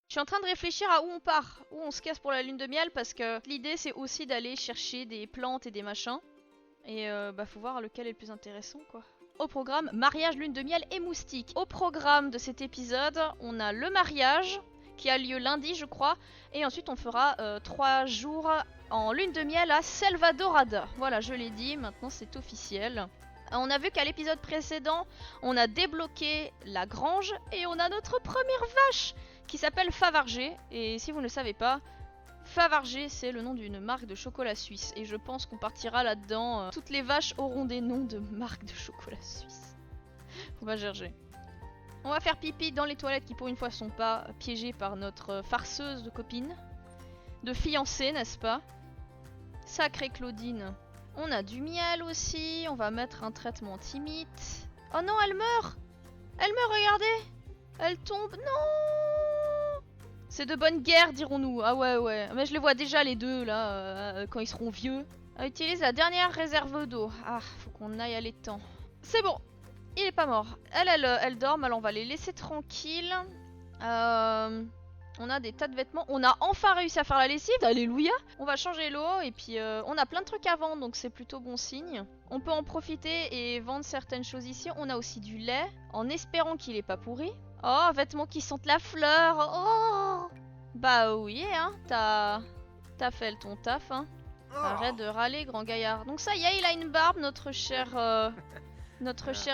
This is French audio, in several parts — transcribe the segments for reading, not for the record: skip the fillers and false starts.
Je suis en train de réfléchir à où on part, où on se casse pour la lune de miel, parce que l'idée c'est aussi d'aller chercher des plantes et des machins. Et bah faut voir lequel est le plus intéressant quoi. Au programme, mariage, lune de miel et moustique. Au programme de cet épisode, on a le mariage, qui a lieu lundi je crois, et ensuite on fera 3 jours en lune de miel à Selvadorada. Voilà, je l'ai dit, maintenant c'est officiel. On a vu qu'à l'épisode précédent, on a débloqué la grange et on a notre première vache qui s'appelle Favarger. Et si vous ne le savez pas, Favarger c'est le nom d'une marque de chocolat suisse. Et je pense qu'on partira là-dedans. Toutes les vaches auront des noms de marques de chocolat suisse. On va chercher. On va faire pipi dans les toilettes qui pour une fois sont pas piégées par notre farceuse de copine. De fiancée, n'est-ce pas? Sacrée Claudine. On a du miel aussi, on va mettre un traitement timide. Oh non, elle meurt! Elle meurt, regardez! Elle tombe, non! C'est de bonne guerre, dirons-nous. Ah ouais. Mais je les vois déjà les deux, là, quand ils seront vieux. Utilise la dernière réserve d'eau. Ah, faut qu'on aille à l'étang. C'est bon, il est pas mort. Elle dort, alors on va les laisser tranquilles. On a des tas de vêtements. On a enfin réussi à faire la lessive. Alléluia. On va changer l'eau et puis on a plein de trucs à vendre donc c'est plutôt bon signe. On peut en profiter et vendre certaines choses ici. On a aussi du lait en espérant qu'il est pas pourri. Oh, vêtements qui sentent la fleur. Oh. Bah oui hein. T'as fait ton taf hein. Arrête de râler grand gaillard. Donc ça y est, il a une barbe notre cher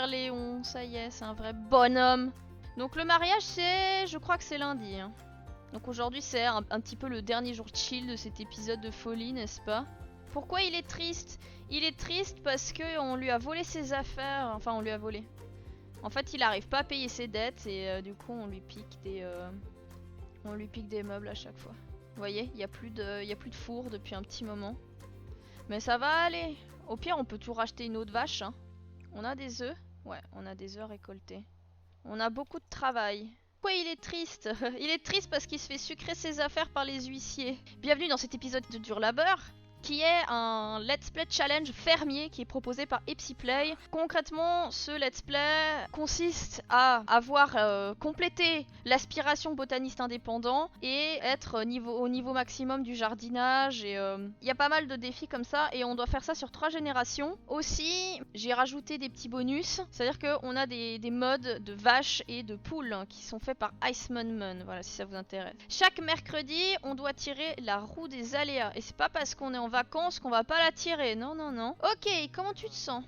Léon. Ça y est, c'est un vrai bonhomme. Donc le mariage c'est... Je crois que c'est lundi hein. Donc aujourd'hui c'est un petit peu le dernier jour chill de cet épisode de folie, n'est-ce pas? Pourquoi il est triste? Il est triste parce qu'on lui a volé ses affaires, enfin on lui a volé. En fait il arrive pas à payer ses dettes et du coup on lui pique des meubles à chaque fois. Vous voyez, il y a plus de four depuis un petit moment. Mais ça va aller. Au pire on peut tout racheter une autre vache. Hein. On a des œufs? Ouais, on a des œufs récoltés. On a beaucoup de travail. Pourquoi il est triste? Il est triste parce qu'il se fait sucrer ses affaires par les huissiers. Bienvenue dans cet épisode de Dur Labeur, qui est un Let's Play Challenge fermier qui est proposé par Epsiplay. Concrètement, ce Let's Play consiste à avoir complété l'aspiration botaniste indépendant et être au niveau maximum du jardinage. Et il y a pas mal de défis comme ça et on doit faire ça sur 3 générations. Aussi, j'ai rajouté des petits bonus, c'est-à-dire qu'on a des modes de vaches et de poules qui sont faits par Iceman. Voilà, si ça vous intéresse. Chaque mercredi, on doit tirer la roue des aléas et c'est pas parce qu'on est en vacances qu'on va pas la tirer. Non. Ok, comment tu te sens?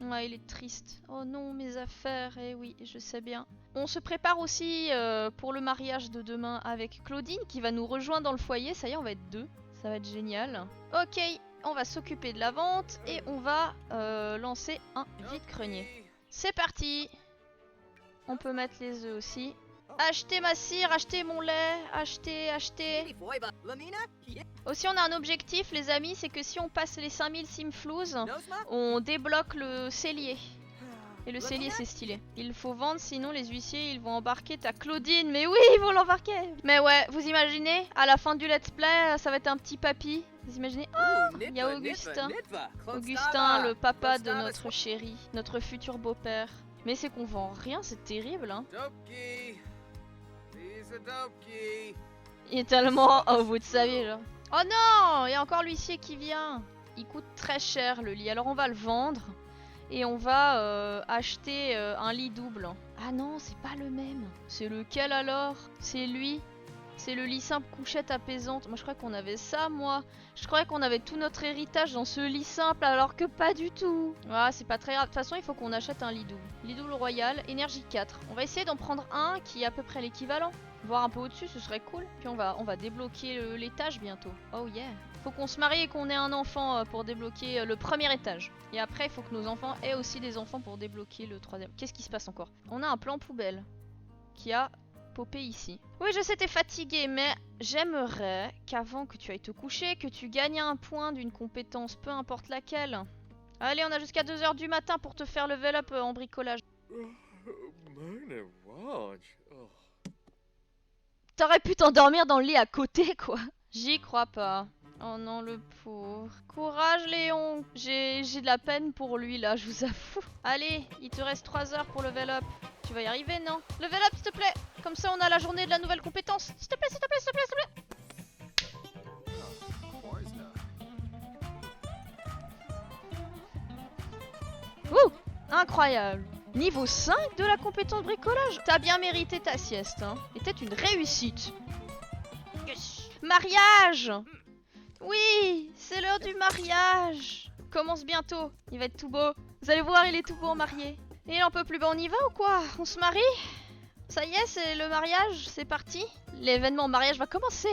Ouais, il est triste. Oh non, mes affaires. Eh oui, je sais bien. On se prépare aussi pour le mariage de demain avec Claudine qui va nous rejoindre dans le foyer. Ça y est, on va être 2. Ça va être génial. Ok, on va s'occuper de la vente et on va lancer un vide-grenier. C'est parti. On peut mettre les œufs aussi. Achetez ma cire, achetez mon lait, achetez. Aussi on a un objectif les amis, c'est que si on passe les 5000 simflouz, on débloque le cellier. Et le cellier c'est stylé. Il faut vendre sinon les huissiers ils vont embarquer ta Claudine. Mais oui ils vont l'embarquer. Mais ouais, vous imaginez, à la fin du let's play ça va être un petit papy. Vous imaginez? Oh, il y a Augustin. Augustin, le papa de notre chéri, notre futur beau-père. Mais c'est qu'on vend rien, c'est terrible hein. Il est tellement au bout de sa vie genre. Oh non, il y a encore l'huissier qui vient. Il coûte très cher le lit, alors on va le vendre. Et on va acheter un lit double. Ah non, c'est pas le même. C'est lequel alors? C'est lui. C'est le lit simple couchette apaisante. Moi je croyais qu'on avait ça moi. Je croyais qu'on avait tout notre héritage dans ce lit simple alors que pas du tout. Ah c'est pas très grave. De toute façon il faut qu'on achète un lit double. Lit double royal, énergie 4. On va essayer d'en prendre un qui est à peu près l'équivalent. Voir un peu au-dessus, ce serait cool. Puis on va débloquer l'étage bientôt. Oh yeah. Faut qu'on se marie et qu'on ait un enfant pour débloquer le premier étage. Et après, il faut que nos enfants aient aussi des enfants pour débloquer le troisième. Qu'est-ce qui se passe encore? On a un plan poubelle qui a popé ici. Oui, je sais, t'es fatigué, mais j'aimerais qu'avant que tu ailles te coucher, que tu gagnes un point d'une compétence, peu importe laquelle. Allez, on a jusqu'à 2h du matin pour te faire level up en bricolage. T'aurais pu t'endormir dans le lit à côté, quoi. J'y crois pas. Oh non, le pauvre. Courage, Léon. J'ai de la peine pour lui, là, je vous avoue. Allez, il te reste 3 heures pour level up. Tu vas y arriver, non? Level up, s'il te plaît. Comme ça, on a la journée de la nouvelle compétence. S'il te plaît, s'il te plaît, s'il te plaît, s'il te plaît. Ouh, incroyable. Niveau 5 de la compétence bricolage. T'as bien mérité ta sieste, hein. Était une réussite. Yes. Mariage. Oui, c'est l'heure du mariage. Commence bientôt. Il va être tout beau. Vous allez voir, il est tout beau en marié. Et il en peut plus. Bah on y va ou quoi? On se marie? Ça y est, c'est le mariage. C'est parti. L'événement mariage va commencer.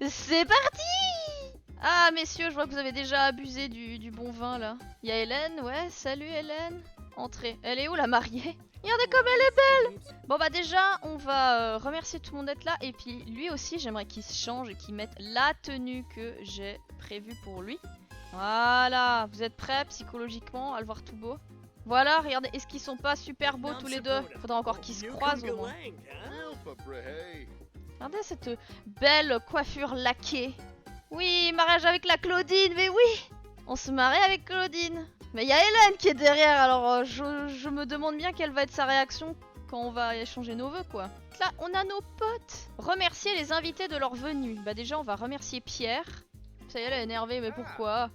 C'est parti. Ah messieurs, je vois que vous avez déjà abusé du bon vin là. Il y a Hélène, ouais, salut Hélène. Entrez. Elle est où la mariée? Regardez comme elle est belle. Bon bah déjà, on va remercier tout le monde d'être là. Et puis lui aussi, j'aimerais qu'il se change et qu'il mette la tenue que j'ai prévue pour lui. Voilà, vous êtes prêts psychologiquement à le voir tout beau? Voilà, regardez, est-ce qu'ils sont pas super beaux tous les deux? Faudra encore qu'ils se croisent au moins. Regardez cette belle coiffure laquée. Oui, mariage avec la Claudine, mais oui! On se marie avec Claudine. Mais il y a Hélène qui est derrière, alors je me demande bien quelle va être sa réaction quand on va échanger nos vœux, quoi. Là, on a nos potes. Remercier les invités de leur venue. Bah déjà, on va remercier Pierre. Ça y est, elle est énervée, mais pourquoi?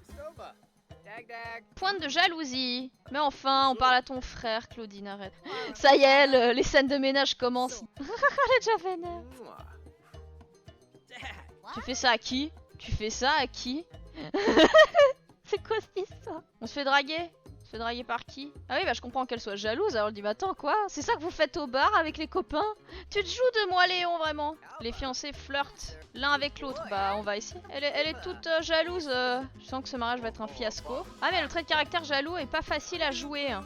Pointe de jalousie. Mais enfin, on parle à ton frère, Claudine, arrête. Ça y est, les scènes de ménage commencent. Elle est déjà vénère. Tu fais ça à qui? Tu fais ça à qui? C'est quoi cette histoire? On se fait draguer? On se fait draguer par qui? Ah oui, bah je comprends qu'elle soit jalouse, alors elle dit bah attends quoi? C'est ça que vous faites au bar avec les copains? Tu te joues de moi Léon vraiment? Les fiancés flirtent l'un avec l'autre, bah on va ici. Elle est toute jalouse, je sens que ce mariage va être un fiasco. Ah mais le trait de caractère jaloux est pas facile à jouer. Hein.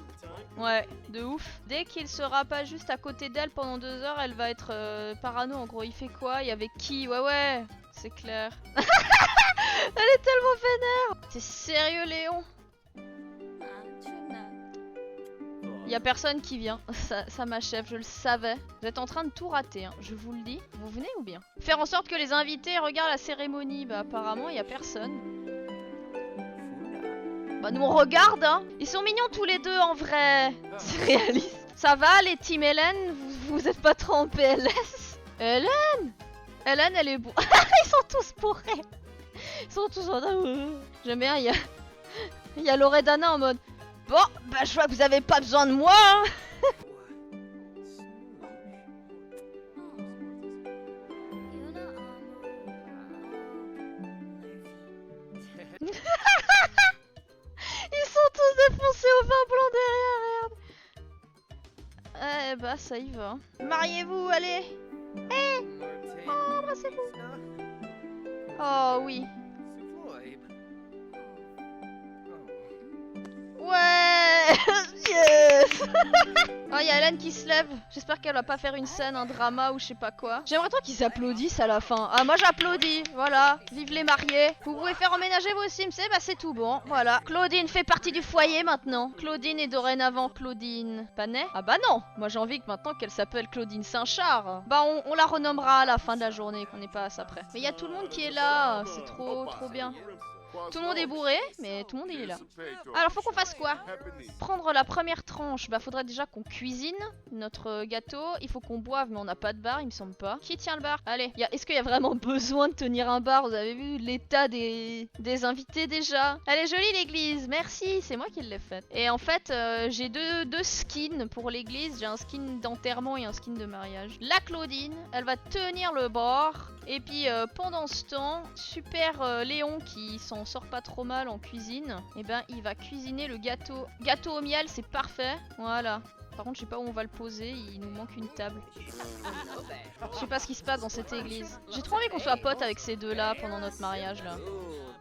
Ouais, de ouf. Dès qu'il sera pas juste à côté d'elle pendant 2 heures, elle va être parano en gros. Il fait quoi? Il y avait qui? Ouais, c'est clair. Elle est tellement vénère. T'es sérieux Léon? Y a personne qui vient, ça m'achève, je le savais. Vous êtes en train de tout rater, hein. Je vous le dis. Vous venez ou bien? Faire en sorte que les invités regardent la cérémonie. Bah apparemment y a personne. Bah nous on regarde, hein. Ils sont mignons tous les deux en vrai. C'est réaliste. Ça va les team Hélène? Vous êtes pas trop en PLS? Hélène? Hélène elle est bourrée. Ils sont tous bourrés. Ils sont tous en... J'aime bien, il y a Loredana en mode... Bon, bah je vois que vous avez pas besoin de moi, hein. Ils sont tous défoncés au vin blanc derrière, regarde. Eh bah ça y va. Mariez-vous, allez. Eh oh, embrassez-vous. Oh oui. Ouais. Yes. Oh, y a Hélène qui se lève. J'espère qu'elle va pas faire une scène, un drama ou je sais pas quoi. J'aimerais trop qu'ils applaudissent à la fin. Ah, moi j'applaudis. Voilà. Vive les mariés. Vous pouvez faire emménager vos Sims, bah c'est tout bon. Voilà. Claudine fait partie du foyer maintenant. Claudine est dorénavant Claudine Panet. Ah bah non. Moi j'ai envie que maintenant qu'elle s'appelle Claudine Saint-Char. Bah on la renommera à la fin de la journée, qu'on n'est pas à ça près. Mais il y a tout le monde qui est là. C'est trop bien. Tout le monde est bourré, mais tout le monde est là. Alors faut qu'on fasse quoi? Prendre la première tranche, bah faudrait déjà qu'on cuisine notre gâteau. Il faut qu'on boive, mais on n'a pas de bar, il me semble pas. Qui tient le bar? Allez, est-ce qu'il y a vraiment besoin de tenir un bar? Vous avez vu l'état des invités déjà? Elle est jolie l'église, merci, c'est moi qui l'ai faite. Et en fait, j'ai deux skins pour l'église. J'ai un skin d'enterrement et un skin de mariage. La Claudine, elle va tenir le bar. Et puis pendant ce temps, super Léon qui s'en sort pas trop mal en cuisine, et ben il va cuisiner le gâteau. Gâteau au miel, c'est parfait. Voilà. Par contre, je sais pas où on va le poser, il nous manque une table. Je sais pas ce qui se passe dans cette église. J'ai trop envie qu'on soit potes avec ces deux-là pendant notre mariage là.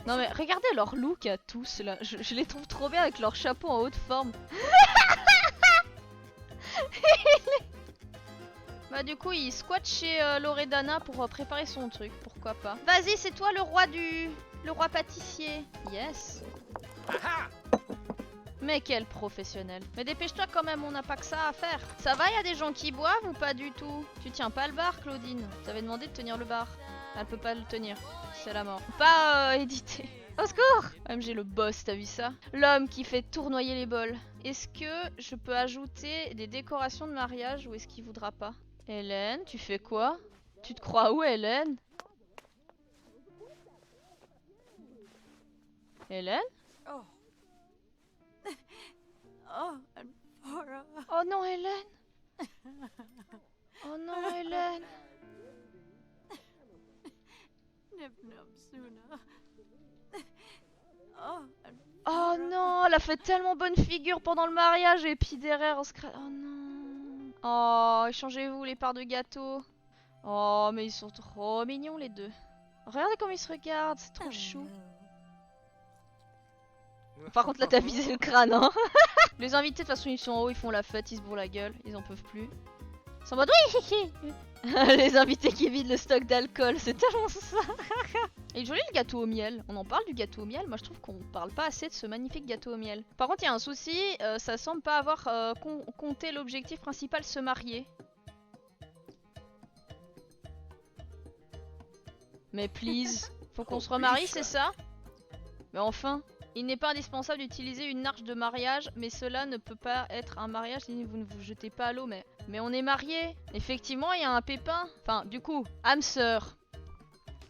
Non mais regardez leur look à tous là. Je les trouve trop bien avec leur chapeau en haute forme. Bah du coup il squatte chez Loredana pour préparer son truc, pourquoi pas. Vas-y, c'est toi le roi pâtissier. Yes. Mais quel professionnel. Mais dépêche-toi quand même, on n'a pas que ça à faire. Ça va, y a des gens qui boivent ou pas du tout? Tu tiens pas le bar, Claudine? T'avais demandé de tenir le bar. Elle peut pas le tenir. C'est la mort. Pas édité. Au secours! OMG le boss, t'as vu ça? L'homme qui fait tournoyer les bols. Est-ce que je peux ajouter des décorations de mariage ou est-ce qu'il voudra pas? Hélène, tu fais quoi? Tu te crois où, Hélène? Hélène? Oh. Oh, and Farah. Oh non, Hélène! Oh non, Hélène! Nib-nub Suna. Oh, and Oh non, elle a fait tellement bonne figure pendant le mariage et puis derrière on se oh non. Oh, échangez-vous les parts de gâteau. Oh, mais ils sont trop mignons les deux. Regardez comme ils se regardent, c'est trop chou. Par contre là t'as visé le crâne hein. Les invités de toute façon ils sont en haut, ils font la fête, ils se bourrent la gueule, ils en peuvent plus. Ils sont en mode oui. Les invités qui vident le stock d'alcool, c'est tellement ça. Il est joli le gâteau au miel. On en parle du gâteau au miel. Moi je trouve qu'on parle pas assez de ce magnifique gâteau au miel. Par contre il y a un souci, ça semble pas avoir compté l'objectif principal, se marier. Mais please, faut qu'on se remarie, c'est ça? Mais enfin, il n'est pas indispensable d'utiliser une arche de mariage, mais cela ne peut pas être un mariage si vous ne vous jetez pas à l'eau. Mais on est mariés. Effectivement, il y a un pépin. Enfin, du coup, âme sœur.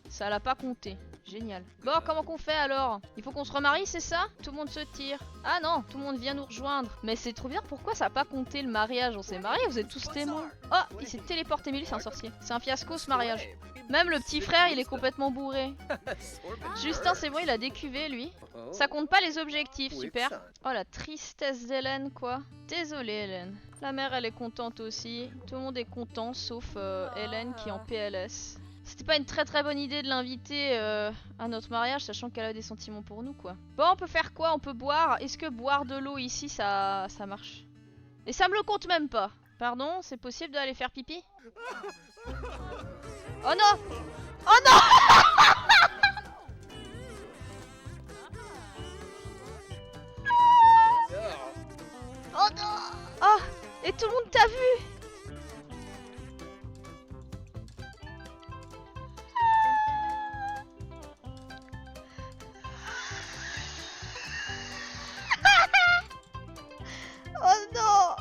Ça l'a pas compté. Génial. Bon, comment qu'on fait alors? Il faut qu'on se remarie, c'est ça? Tout le monde se tire. Ah non, tout le monde vient nous rejoindre. Mais c'est trop bien, pourquoi ça a pas compté le mariage? On s'est mariés, vous êtes tous témoins. Oh, il s'est téléporté, mais lui c'est un sorcier. C'est un fiasco ce mariage. Même le petit frère, il est complètement bourré. Justin, c'est bon, il a décuvé lui. Ça compte pas les objectifs, super. Oh la tristesse d'Hélène quoi. Désolée Hélène. La mère elle est contente aussi. Tout le monde est content sauf Hélène qui est en PLS. C'était pas une très bonne idée de l'inviter à notre mariage, sachant qu'elle a des sentiments pour nous quoi. Bon, on peut faire quoi? On peut boire. Est-ce que boire de l'eau ici ça marche? Et ça me le compte même pas. Pardon, c'est possible d'aller faire pipi? Oh non! Oh non! Oh non! Oh! Et tout le monde t'a vu! Oh non!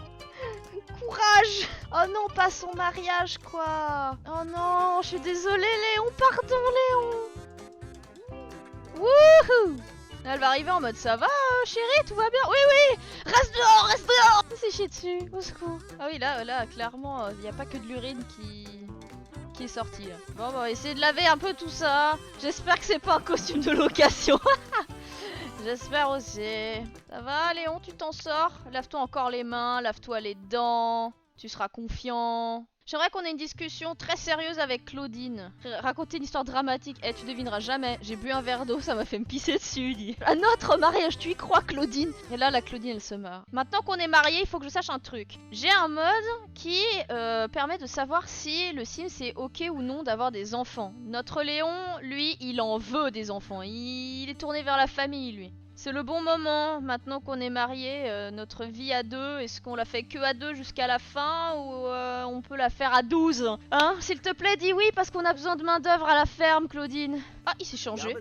Courage! Oh non, pas son mariage quoi! Oh non, je suis désolée Léon, pardon Léon! Wouhou! Elle va arriver en mode ça va chérie, tout va bien? Oui oui! Reste dehors, reste dehors! C'est chier dessus, au secours! Ah oui là clairement, il n'y a pas que de l'urine qui est sortie là. Bon bah on va essayer de laver un peu tout ça. J'espère que c'est pas un costume de location. J'espère aussi. Ça va Léon, tu t'en sors? Lave-toi encore les mains, lave-toi les dents. Tu seras confiant. J'aimerais qu'on ait une discussion très sérieuse avec Claudine. Raconter une histoire dramatique. Eh, tu devineras jamais. J'ai bu un verre d'eau, ça m'a fait me pisser dessus. Dit. À notre mariage, tu y crois, Claudine? Et là, la Claudine, elle se marre. Maintenant qu'on est mariés, il faut que je sache un truc. J'ai un mode qui permet de savoir si le Sim c'est ok ou non d'avoir des enfants. Notre Léon, lui, il en veut des enfants. Il est tourné vers la famille, lui. C'est le bon moment, maintenant qu'on est mariés, notre vie à deux, est-ce qu'on la fait que à deux jusqu'à la fin ou on peut la faire à 12? Hein? S'il te plaît, dis oui parce qu'on a besoin de main d'œuvre à la ferme, Claudine. Ah, il s'est changé.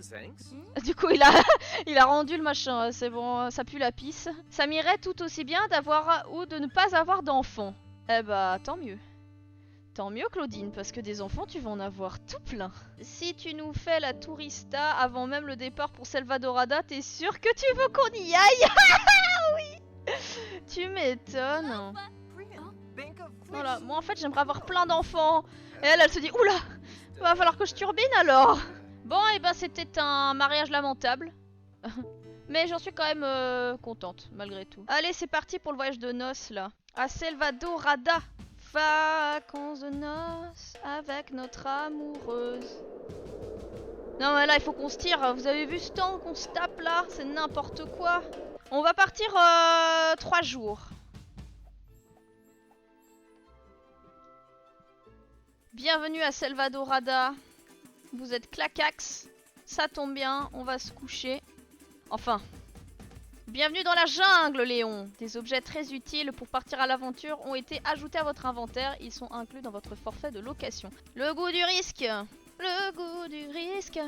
Du coup, il a rendu le machin, c'est bon, ça pue la pisse. Ça m'irait tout aussi bien d'avoir ou de ne pas avoir d'enfants. Eh bah, tant mieux. Tant mieux Claudine, parce que des enfants tu vas en avoir tout plein. Si tu nous fais la tourista avant même le départ pour Selvadorada, t'es sûr que tu veux qu'on y aille? Oui. Tu m'étonnes. Voilà, moi en fait j'aimerais avoir plein d'enfants. Et elle se dit, oula, va falloir que je turbine alors. Bon et ben c'était un mariage lamentable. Mais j'en suis quand même contente, malgré tout. Allez c'est parti pour le voyage de noces là. À Selvadorada. Vacances de noces avec notre amoureuse. Non mais là il faut qu'on se tire. Vous avez vu ce temps qu'on se tape là? C'est n'importe quoi. On va partir 3 jours. Bienvenue à Selvadorada. Vous êtes clacax. Ça tombe bien, on va se coucher. Enfin... Bienvenue dans la jungle, Léon. Des objets très utiles pour partir à l'aventure ont été ajoutés à votre inventaire. Ils sont inclus dans votre forfait de location. Le goût du risque. Le goût du risque.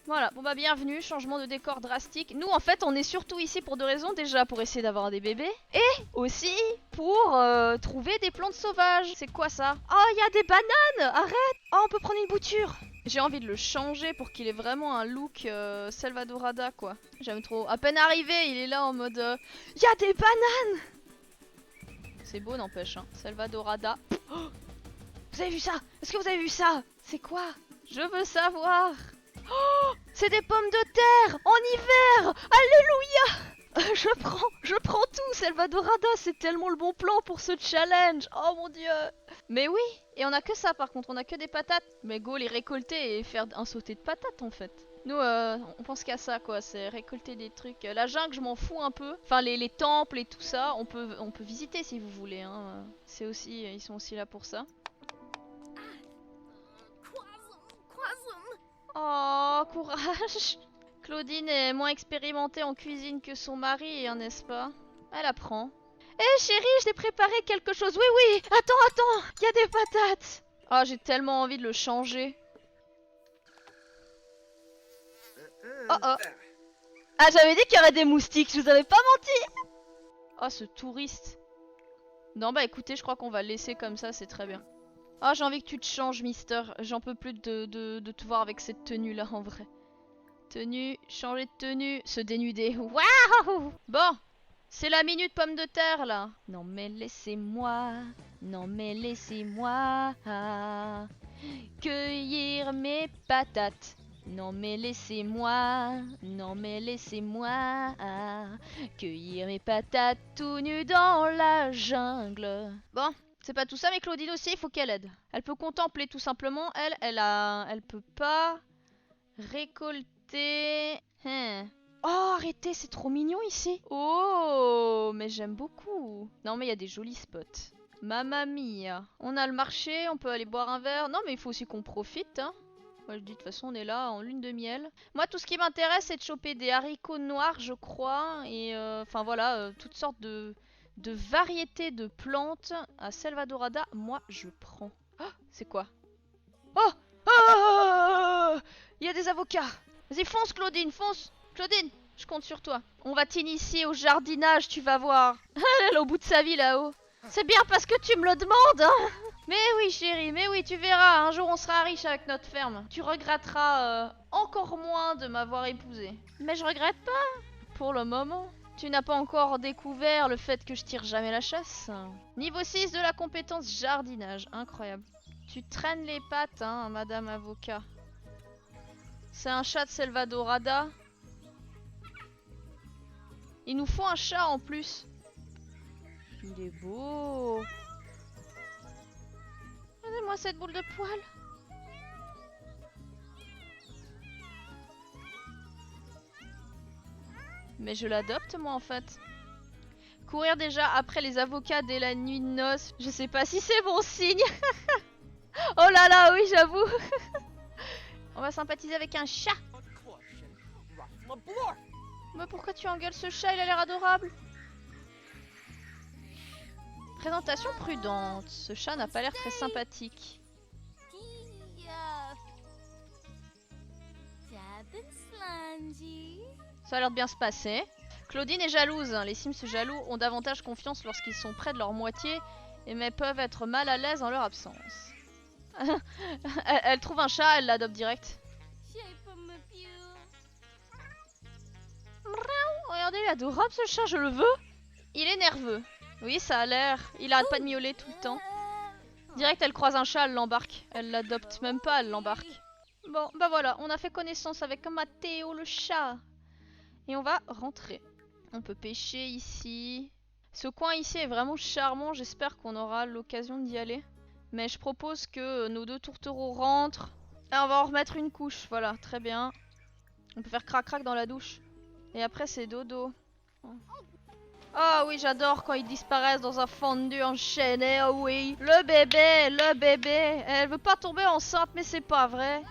Voilà, bon bah bienvenue, changement de décor drastique. Nous en fait on est surtout ici pour deux raisons. Déjà pour essayer d'avoir des bébés. Et aussi pour trouver des plantes sauvages. C'est quoi ça? Oh il y a des bananes. Arrête. Oh on peut prendre une bouture. J'ai envie de le changer pour qu'il ait vraiment un look Salvadorada quoi. J'aime trop. À peine arrivé il est là en mode il y a des bananes. C'est beau n'empêche hein. Salvadorada. Oh, vous avez vu ça? Est-ce que vous avez vu ça? C'est quoi? Je veux savoir. Oh, c'est des pommes de terre en hiver. Alléluia. Je prends tout. Salvadorada, c'est tellement le bon plan pour ce challenge. Oh mon dieu. Mais oui, et on a que ça par contre, on a que des patates. Mais go les récolter et faire un sauté de patates en fait. Nous, on pense qu'à ça quoi, c'est récolter des trucs. La jungle, je m'en fous un peu. Enfin, les temples et tout ça, on peut visiter si vous voulez. Hein. C'est aussi, ils sont aussi là pour ça. Oh, courage. Claudine est moins expérimentée en cuisine que son mari, hein, n'est-ce pas? Elle apprend. Eh chérie, je t'ai préparé quelque chose. Oui, oui, attends, il y a des patates. Oh, j'ai tellement envie de le changer. Oh oh. Ah, j'avais dit qu'il y aurait des moustiques, je vous avais pas menti. Oh, ce touriste. Non, bah écoutez, je crois qu'on va le laisser comme ça, c'est très bien. Oh, j'ai envie que tu te changes, mister. J'en peux plus de te voir avec cette tenue-là, en vrai. Tenue, changer de tenue, se dénuder. Waouh! Bon, c'est la minute pomme de terre, là. Non mais laissez-moi, cueillir mes patates. Non mais laissez-moi, cueillir mes patates tout nu dans la jungle. Bon. C'est pas tout ça, mais Claudine aussi, il faut qu'elle aide. Elle peut contempler tout simplement. Elle peut pas récolter. Oh, arrêtez, c'est trop mignon ici. Oh, mais j'aime beaucoup. Non, mais il y a des jolis spots. Mamma mia. On a le marché, on peut aller boire un verre. Non, mais il faut aussi qu'on profite. Hein. Moi, je dis de toute façon, on est là en lune de miel. Moi, tout ce qui m'intéresse, c'est de choper des haricots noirs, je crois. Et enfin voilà, toutes sortes de variétés de plantes à Salvadorada, moi je prends. Oh, c'est quoi? Oh, oh, il y a des avocats. Vas-y, fonce Claudine, fonce. Claudine, je compte sur toi. On va t'initier au jardinage, tu vas voir. Elle est au bout de sa vie là-haut. C'est bien parce que tu me le demandes, hein. Mais oui chérie, mais oui, tu verras, un jour on sera riche avec notre ferme. Tu regretteras encore moins de m'avoir épousée. Mais je regrette pas, pour le moment. Tu n'as pas encore découvert le fait que je tire jamais la chasse. Niveau 6 de la compétence jardinage. Incroyable. Tu traînes les pattes, hein, madame avocat. C'est un chat de Salvadorada. Il nous faut un chat en plus. Il est beau. Regardez-moi cette boule de poil. Mais je l'adopte moi en fait. Courir déjà après les avocats dès la nuit de noces. Je sais pas si c'est bon signe. Oh là là, oui j'avoue. On va sympathiser avec un chat. Mais pourquoi tu engueules ce chat? Il a l'air adorable. Présentation prudente. Ce chat n'a pas l'air très sympathique. Ça a l'air de bien se passer. Claudine est jalouse. Les Sims jaloux ont davantage confiance lorsqu'ils sont près de leur moitié, mais peuvent être mal à l'aise en leur absence. Elle trouve un chat, elle l'adopte direct. Regardez, il est adorable ce chat, je le veux. Il est nerveux. Oui, ça a l'air. Il arrête pas de miauler tout le temps. Direct, elle croise un chat, elle l'embarque. Elle l'adopte même pas, elle l'embarque. Bon, bah voilà, on a fait connaissance avec Matteo le chat. Et on va rentrer. On peut pêcher ici. Ce coin ici est vraiment charmant, j'espère qu'on aura l'occasion d'y aller. Mais je propose que nos deux tourtereaux rentrent. Et on va en remettre une couche, voilà, très bien. On peut faire crac-crac dans la douche. Et après c'est dodo. Ah oui, j'adore quand ils disparaissent dans un fondu enchaîné, oh oui. Le bébé. Elle veut pas tomber enceinte, mais c'est pas vrai.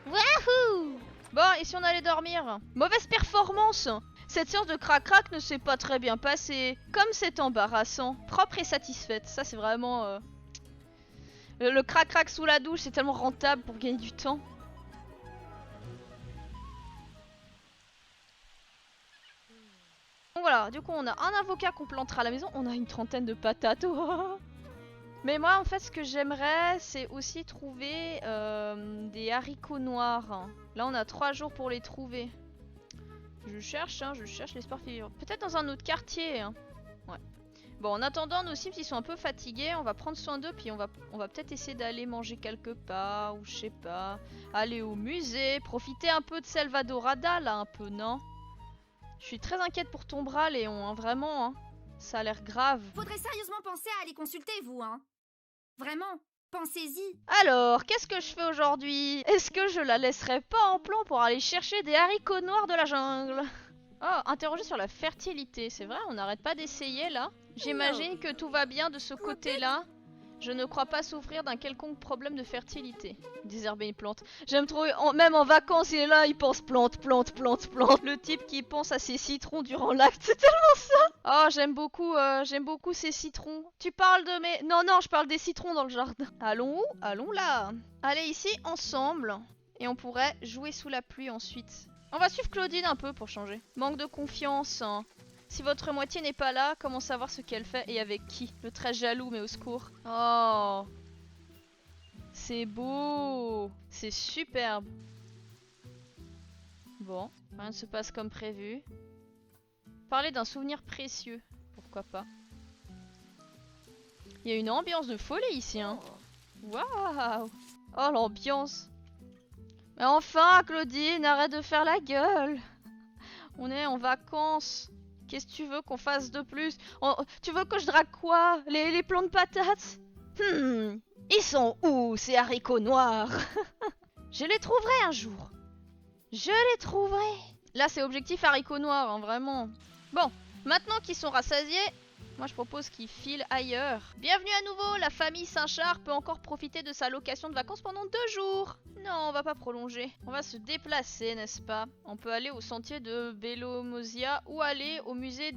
Wouhou! Bon, et si on allait dormir? Mauvaise performance! Cette séance de crac-crac ne s'est pas très bien passée. Comme c'est embarrassant. Propre et satisfaite. Ça, c'est vraiment... Le crac-crac sous la douche, c'est tellement rentable pour gagner du temps. Donc voilà, du coup on a un avocat qu'on plantera à la maison, on a une trentaine de patates. Mais moi en fait ce que j'aimerais c'est aussi trouver des haricots noirs. Là on a 3 jours pour les trouver. Je cherche l'espoir vivre. Peut-être dans un autre quartier. Hein. Ouais. Bon en attendant nos Sims ils sont un peu fatigués, on va prendre soin d'eux puis on va peut-être essayer d'aller manger quelque part ou je sais pas. Aller au musée, profiter un peu de Selvadorada là un peu, non? Je suis très inquiète pour ton bras Léon, hein, vraiment. Hein. Ça a l'air grave. Faudrait sérieusement penser à aller consulter, vous, hein. Vraiment, pensez-y. Alors, qu'est-ce que je fais aujourd'hui? Est-ce que je la laisserai pas en plan pour aller chercher des haricots noirs de la jungle? Oh, interroger sur la fertilité. C'est vrai, on n'arrête pas d'essayer là. J'imagine que tout va bien de ce côté-là. Je ne crois pas souffrir d'un quelconque problème de fertilité. Désherber une plante. J'aime trop, même en vacances, il est là, il pense plante. Le type qui pense à ses citrons durant l'acte, c'est tellement ça. Oh, j'aime beaucoup ces citrons. Tu parles de mes... Non, je parle des citrons dans le jardin. Allons où? Allons là. Allez ici, ensemble. Et on pourrait jouer sous la pluie ensuite. On va suivre Claudine un peu pour changer. Manque de confiance, hein. Si votre moitié n'est pas là, comment savoir ce qu'elle fait et avec qui? Le très jaloux, mais au secours. Oh, c'est beau. C'est superbe. Bon, rien ne se passe comme prévu. Parler d'un souvenir précieux. Pourquoi pas? Il y a une ambiance de folie ici, hein. Waouh. Oh, l'ambiance. Mais enfin, Claudine, arrête de faire la gueule. On est en vacances. Qu'est-ce que tu veux qu'on fasse de plus? Tu veux que je drague quoi? Les plants de patates? Ils sont où ces haricots noirs? Je les trouverai un jour. Je les trouverai. Là c'est objectif haricots noirs, hein, vraiment. Bon, maintenant qu'ils sont rassasiés, moi je propose qu'ils filent ailleurs. Bienvenue à nouveau, la famille Saint-Char peut encore profiter de sa location de vacances pendant 2 jours. Non, on va pas prolonger. On va se déplacer, n'est-ce pas? On peut aller au sentier de Belomosia ou aller au musée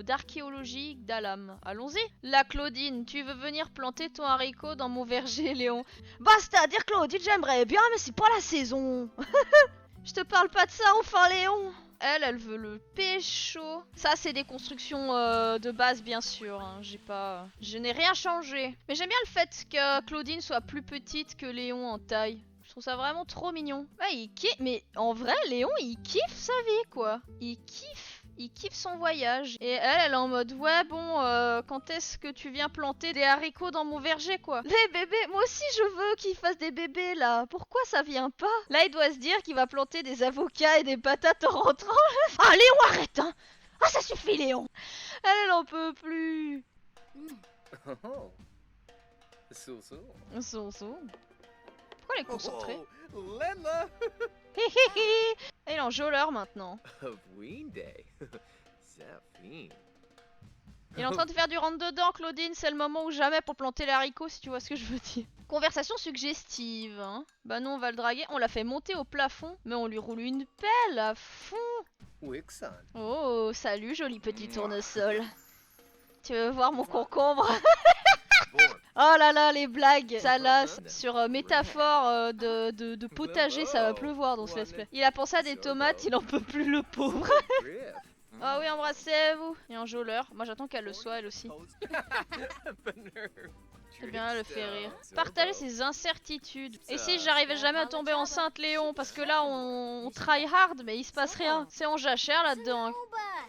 d'archéologie d'Alam. Allons-y. La Claudine, tu veux venir planter ton haricot dans mon verger, Léon? Basta, dire Claudine, j'aimerais bien, mais c'est pas la saison. Je te parle pas de ça, enfin, Léon. Elle veut le pécho. Ça, c'est des constructions de base, bien sûr. Hein. Je n'ai rien changé. Mais j'aime bien le fait que Claudine soit plus petite que Léon en taille. Je trouve ça vraiment trop mignon. Ouais, il kiffe. Mais en vrai, Léon, il kiffe sa vie, quoi. Il kiffe son voyage. Et elle est en mode, ouais, bon, quand est-ce que tu viens planter des haricots dans mon verger, quoi? Les bébés, moi aussi je veux qu'il fasse des bébés, là. Pourquoi ça vient pas? Là, il doit se dire qu'il va planter des avocats et des patates en rentrant. Ah, Léon, arrête, hein! Ah, ça suffit, Léon! Elle en peut plus. Oh. Pourquoi elle est concentrée? Oh, Lena. Elle est en joleur maintenant. Day. Zafine. Il est en train de faire du rentre-dedans, Claudine. C'est le moment ou jamais pour planter les haricots, si tu vois ce que je veux dire. Conversation suggestive. Hein. Bah non, on va le draguer. On l'a fait monter au plafond, mais on lui roule une pelle à fond. Wixon. Oh, salut, joli petit tournesol. Tu veux voir mon concombre? Oh là là, les blagues. Ça là, sur métaphore de potager, ça va pleuvoir dans ce let's play. Il a pensé à des tomates, il en peut plus, le pauvre. Ah oui, embrassez-vous. Et en joleur. Moi j'attends qu'elle le soit elle aussi. C'est bien, elle le fait rire. Partager ses incertitudes. Et si j'arrivais jamais à tomber enceinte, Léon? Parce que là on try hard, mais il se passe rien. C'est en jachère là-dedans.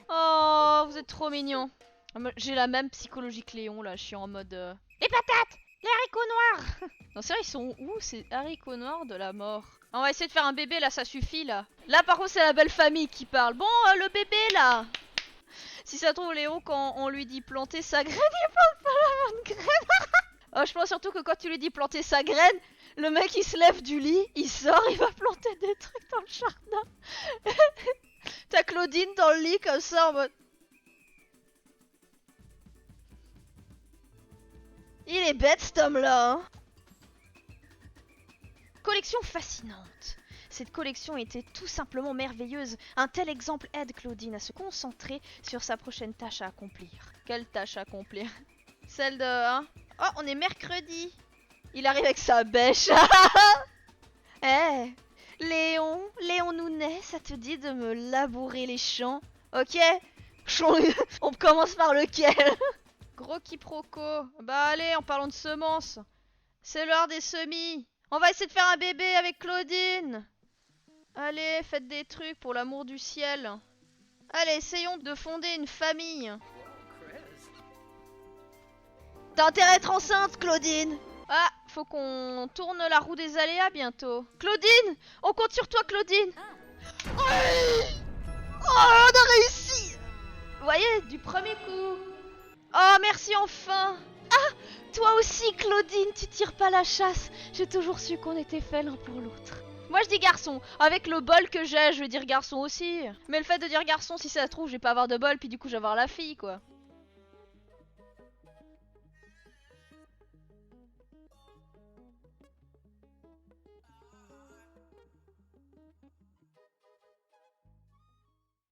Oh, vous êtes trop mignons. J'ai la même psychologie que Léon là, je suis en mode... Les patates! Les haricots noirs! Non, c'est vrai, ils sont où ces haricots noirs de la mort? On va essayer de faire un bébé là, ça suffit là. Là par contre c'est la belle famille qui parle. Bon, le bébé là. Si ça trouve Léon, quand on lui dit planter sa graine, il plante pas la bonne graine. Oh, je pense surtout que quand tu lui dis planter sa graine, le mec il se lève du lit, il sort, il va planter des trucs dans le jardin. T'as Claudine dans le lit comme ça en mode... Il est bête cet homme là, hein. Collection fascinante. Cette collection était tout simplement merveilleuse. Un tel exemple aide Claudine à se concentrer sur sa prochaine tâche à accomplir. Quelle tâche à accomplir? Celle de... Hein? Oh, on est mercredi. Il arrive avec sa bêche. Eh, Léon Nounet, ça te dit de me labourer les champs? Ok? On commence par lequel? Gros quiproquo. Bah allez, en parlant de semences. C'est l'heure des semis. On va essayer de faire un bébé avec Claudine. Allez, faites des trucs pour l'amour du ciel. Allez, essayons de fonder une famille. T'as intérêt à être enceinte, Claudine. Ah, faut qu'on tourne la roue des aléas bientôt. Claudine, on compte sur toi, Claudine. Oui. Oh, on a réussi. Vous voyez, du premier coup. Oh, merci enfin. Ah, toi aussi, Claudine, tu tires pas la chasse. J'ai toujours su qu'on était fait l'un pour l'autre. Moi, je dis garçon. Avec le bol que j'ai, je vais dire garçon aussi. Mais le fait de dire garçon, si ça se trouve, je vais pas avoir de bol, puis du coup, je vais avoir la fille, quoi.